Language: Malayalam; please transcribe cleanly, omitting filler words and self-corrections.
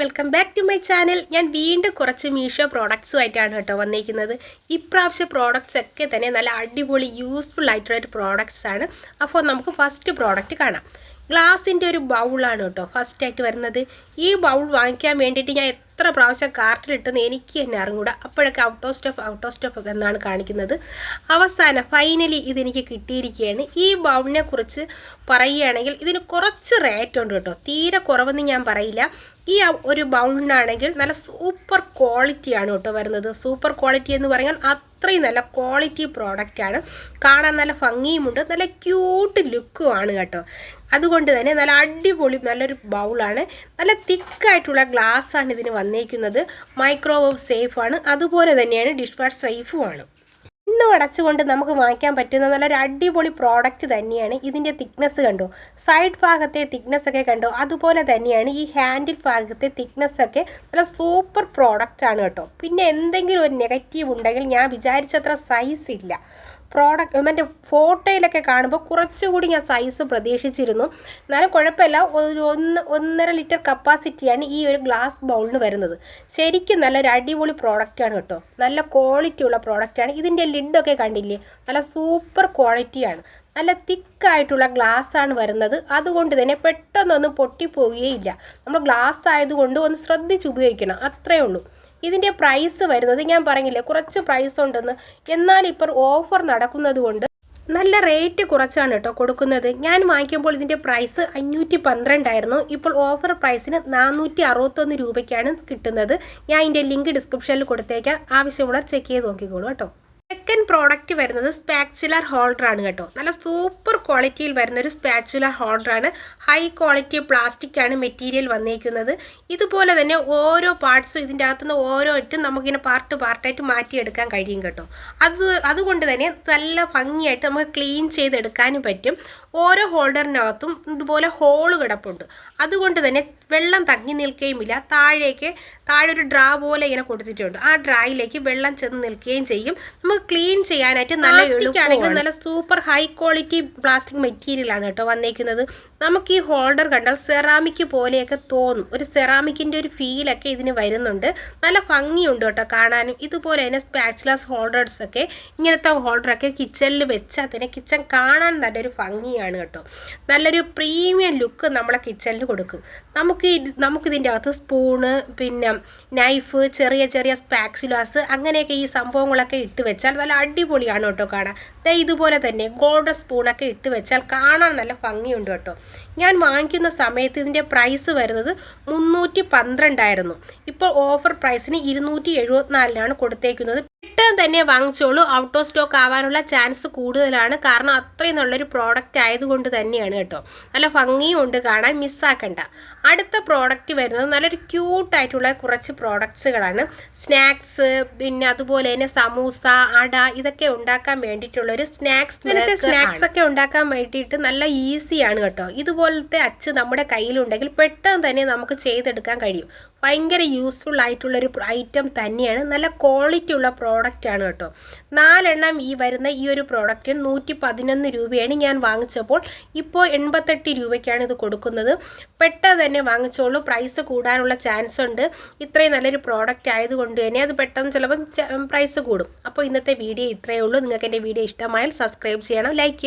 Welcome back to my channel. ഞാൻ വീണ്ടും കുറച്ച് മീഷോ പ്രോഡക്ട്സുമായിട്ടാണ് കേട്ടോ വന്നിരിക്കുന്നത്. ഇപ്രാവശ്യം പ്രോഡക്റ്റ്സ് ഒക്കെ തന്നെ നല്ല അടിപൊളി യൂസ്ഫുൾ ആയിട്ടുള്ള പ്രോഡക്റ്റ്സ് ആണ്. അപ്പോൾ നമുക്ക് ഫസ്റ്റ് പ്രോഡക്റ്റ് കാണാം. ഗ്ലാസിൻ്റെ ഒരു ബൗളാണ് കേട്ടോ ഫസ്റ്റായിട്ട് വരുന്നത്. ഈ ബൗൾ വാങ്ങിക്കാൻ വേണ്ടിയിട്ട് ഞാൻ എത്ര പ്രാവശ്യം കാർട്ടിലിട്ടെന്ന് എനിക്ക് തന്നെ അറിഞ്ഞൂടാ. അപ്പോഴൊക്കെ ഔട്ട് ഓഫ് സ്റ്റോക്ക് എന്നാണ് കാണിക്കുന്നത്. അവസാനം ഫൈനലി ഇതെനിക്ക് കിട്ടിയിരിക്കുകയാണ്. ഈ ബൗളിനെ കുറിച്ച് പറയുകയാണെങ്കിൽ ഇതിന് കുറച്ച് റേറ്റ് ഉണ്ട് കേട്ടോ, തീരെ കുറവെന്ന് ഞാൻ പറയില്ല. ഈ ഒരു ബൗളിനാണെങ്കിൽ നല്ല സൂപ്പർ ക്വാളിറ്റിയാണ് കേട്ടോ വരുന്നത്. സൂപ്പർ ക്വാളിറ്റി എന്ന് പറഞ്ഞാൽ അത്രയും നല്ല ക്വാളിറ്റി പ്രോഡക്റ്റാണ്. കാണാൻ നല്ല ഭംഗിയുമുണ്ട്, നല്ല ക്യൂട്ട് ലുക്കുമാണ് കേട്ടോ. അതുകൊണ്ട് തന്നെ നല്ല അടിപൊളി നല്ലൊരു ബൗളാണ്. നല്ല തിക്കായിട്ടുള്ള ഗ്ലാസ്സാണ് ഇതിന് വന്നേക്കുന്നത്. മൈക്രോവേവ് സേഫാണ്, അതുപോലെ തന്നെയാണ് ഡിഷ് വാഷ് സേഫുമാണ്. ഇന്നും അടച്ചുകൊണ്ട് നമുക്ക് വാങ്ങിക്കാൻ പറ്റുന്ന നല്ലൊരു അടിപൊളി പ്രോഡക്റ്റ് തന്നെയാണ്. ഇതിൻ്റെ തിക്നെസ് കണ്ടോ, സൈഡ് ഭാഗത്തെ തിക്നെസ് ഒക്കെ കണ്ടോ, അതുപോലെ തന്നെയാണ് ഈ ഹാൻഡിൽ ഭാഗത്തെ തിക്നെസ് ഒക്കെ നല്ല സൂപ്പർ പ്രോഡക്റ്റാണ് കേട്ടോ. പിന്നെ എന്തെങ്കിലും ഒരു നെഗറ്റീവ് ഉണ്ടെങ്കിൽ ഞാൻ വിചാരിച്ചത്ര സൈസ് ഇല്ല. പ്രോഡക്റ്റ് മറ്റേ ഫോട്ടോയിലൊക്കെ കാണുമ്പോൾ കുറച്ചുകൂടി ഞാൻ സൈസ് പ്രതീക്ഷിച്ചിരുന്നു. എന്നാലും കുഴപ്പമില്ല. ഒരു 1.5 ലിറ്റർ കപ്പാസിറ്റിയാണ് ഈ ഒരു ഗ്ലാസ് ബൗളിന് വരുന്നത്. ശരിക്കും നല്ലൊരു അടിപൊളി പ്രോഡക്റ്റാണ് കേട്ടോ. നല്ല ക്വാളിറ്റി ഉള്ള പ്രോഡക്റ്റാണ്. ഇതിൻ്റെ ലിഡൊക്കെ കണ്ടില്ലേ, നല്ല സൂപ്പർ ക്വാളിറ്റിയാണ്. നല്ല തിക്കായിട്ടുള്ള ഗ്ലാസ്സാണ് വരുന്നത്. അതുകൊണ്ട് തന്നെ പെട്ടെന്നൊന്നും പൊട്ടിപ്പോവുകയില്ല. നമ്മൾ ഗ്ലാസ് ആയതുകൊണ്ട് ഒന്ന് ശ്രദ്ധിച്ച് ഉപയോഗിക്കണം, അത്രയേ ഉള്ളൂ. ഇതിൻ്റെ പ്രൈസ് വരുന്നത് ഞാൻ പറഞ്ഞില്ലേ കുറച്ച് പ്രൈസ് ഉണ്ടെന്ന്, എന്നാൽ ഇപ്പോൾ ഓഫർ നടക്കുന്നത് കൊണ്ട് നല്ല റേറ്റ് കുറച്ചാണ് കേട്ടോ കൊടുക്കുന്നത്. ഞാൻ വാങ്ങിക്കുമ്പോൾ ഇതിൻ്റെ പ്രൈസ് 512 ആയിരുന്നു. ഇപ്പോൾ ഓഫർ പ്രൈസിന് 461 രൂപയ്ക്കാണ് കിട്ടുന്നത്. ഞാൻ ഇതിൻ്റെ ലിങ്ക് ഡിസ്ക്രിപ്ഷനിൽ കൊടുത്തേക്കാം, ആവശ്യമുള്ളവർ ചെക്ക് ചെയ്ത് നോക്കിക്കോളൂ കേട്ടോ. സെക്കൻഡ് പ്രോഡക്റ്റ് വരുന്നത് സ്പാച്ചുലർ ഹോൾഡറാണ് കേട്ടോ. നല്ല സൂപ്പർ ക്വാളിറ്റിയിൽ വരുന്നൊരു സ്പാച്ചുലർ ഹോൾഡറാണ്. ഹൈ ക്വാളിറ്റി പ്ലാസ്റ്റിക് ആണ് മെറ്റീരിയൽ വന്നേക്കുന്നത്. ഇതുപോലെ തന്നെ ഓരോ പാർട്സും ഇതിൻ്റെ അകത്തുനിന്ന് ഓരോ ഇട്ടും നമുക്കിങ്ങനെ പാർട്ടായിട്ട് മാറ്റിയെടുക്കാൻ കഴിയും കേട്ടോ. അതുകൊണ്ട് തന്നെ നല്ല ഭംഗിയായിട്ട് നമുക്ക് ക്ലീൻ ചെയ്തെടുക്കാനും പറ്റും. ഓരോ ഹോൾഡറിനകത്തും ഇതുപോലെ ഹോള് കിടപ്പുണ്ട്. അതുകൊണ്ട് തന്നെ വെള്ളം തങ്ങി നിൽക്കുകയുമില്ല. താഴെ ഒരു ഡ്രാ പോലെ ഇങ്ങനെ കൊടുത്തിട്ടുണ്ട്. ആ ഡ്രായിലേക്ക് വെള്ളം ചെന്ന് നിൽക്കുകയും ചെയ്യും. നമുക്ക് ക്ലീൻ ചെയ്യാനായിട്ട് നല്ല എളുപ്പമാണ്. നല്ല super high quality plastic material ആണ് കേട്ടോ വന്നേക്കുന്നത്. നമുക്ക് ഈ ഹോൾഡർ കണ്ടാൽ സെറാമിക് പോലെയൊക്കെ തോന്നും. ഒരു സെറാമിക്കിൻ്റെ ഒരു ഫീലൊക്കെ ഇതിന് വരുന്നുണ്ട്. നല്ല ഭംഗിയുണ്ട് കേട്ടോ കാണാനും. ഇതുപോലെ തന്നെ സ്പാച്ചുലസ് ഹോൾഡേഴ്സ് ഒക്കെ ഇങ്ങനത്തെ ഹോൾഡറൊക്കെ കിച്ചണിൽ വെച്ചാൽ തന്നെ കിച്ചൺ കാണാൻ നല്ലൊരു ഭംഗിയാണ് കേട്ടോ. നല്ലൊരു പ്രീമിയം ലുക്ക് നമ്മളെ കിച്ചണിൽ കൊടുക്കും. നമുക്കിതിൻ്റെ അകത്ത് സ്പൂണ്, പിന്നെ നൈഫ്, ചെറിയ സ്പാച്ചുലാസ് അങ്ങനെയൊക്കെ ഈ സംഭവങ്ങളൊക്കെ ഇട്ട് വെച്ചാൽ നല്ല അടിപൊളിയാണ് കേട്ടോ കാണാൻ. ഇതുപോലെ തന്നെ ഗോൾഡൻ സ്പൂണൊക്കെ ഇട്ട് വെച്ചാൽ കാണാൻ നല്ല ഭംഗിയുണ്ട് കേട്ടോ. ഞാൻ വാങ്ങിക്കുന്ന സമയത്ത് ഇതിൻ്റെ പ്രൈസ് വരുന്നത് 312 ആയിരുന്നു. ഇപ്പോൾ ഓഫർ പ്രൈസിന് 274 കൊടുത്തേക്കുന്നത്. പെട്ടെന്ന് തന്നെ വാങ്ങിച്ചോളൂ, ഔട്ട് ഓഫ് സ്റ്റോക്ക് ആവാനുള്ള ചാൻസ് കൂടുതലാണ്. കാരണം അത്രയും നല്ലൊരു പ്രോഡക്റ്റ് ആയതുകൊണ്ട് തന്നെയാണ് കേട്ടോ. നല്ല ഭംഗിയും ഉണ്ട് കാണാൻ, മിസ്സാക്കണ്ട. അടുത്ത പ്രോഡക്റ്റ് വരുന്നത് നല്ലൊരു ക്യൂട്ടായിട്ടുള്ള കുറച്ച് പ്രോഡക്ട്സുകളാണ്. സ്നാക്സ്, പിന്നെ അതുപോലെ തന്നെ സമൂസ, അട ഇതൊക്കെ ഉണ്ടാക്കാൻ വേണ്ടിയിട്ടുള്ളൊരു സ്നാക്സ് ഒക്കെ ഉണ്ടാക്കാൻ വേണ്ടിയിട്ട് നല്ല ഈസിയാണ് കേട്ടോ. ഇതുപോലത്തെ അച്ച് നമ്മുടെ കയ്യിലുണ്ടെങ്കിൽ പെട്ടെന്ന് തന്നെ നമുക്ക് ചെയ്തെടുക്കാൻ കഴിയും. ഭയങ്കര യൂസ്ഫുൾ ആയിട്ടുള്ളൊരു ഐറ്റം തന്നെയാണ്. നല്ല ക്വാളിറ്റി ഉള്ള പ്രോഡക്റ്റാണ് കേട്ടോ. 4 എണ്ണം ഈ വരുന്ന ഈ ഒരു പ്രോഡക്റ്റിന് 111 രൂപയാണ് ഞാൻ വാങ്ങിച്ചപ്പോൾ. ഇപ്പോൾ 88 രൂപയ്ക്കാണ് ഇത് കൊടുക്കുന്നത്. പെട്ടെന്ന് തന്നെ വാങ്ങിച്ചോളൂ, പ്രൈസ് കൂടാനുള്ള ചാൻസ് ഉണ്ട്. ഇത്രയും നല്ലൊരു പ്രോഡക്റ്റ് ആയതുകൊണ്ട് തന്നെ അത് പെട്ടെന്ന് ചിലപ്പോൾ പ്രൈസ് കൂടും. അപ്പോൾ ഇന്നത്തെ വീഡിയോ ഇത്രയേ ഉള്ളൂ. നിങ്ങൾക്ക് എൻ്റെ വീഡിയോ ഇഷ്ടമായാൽ സബ്സ്ക്രൈബ് ചെയ്യണം, ലൈക്ക് ചെയ്യണം.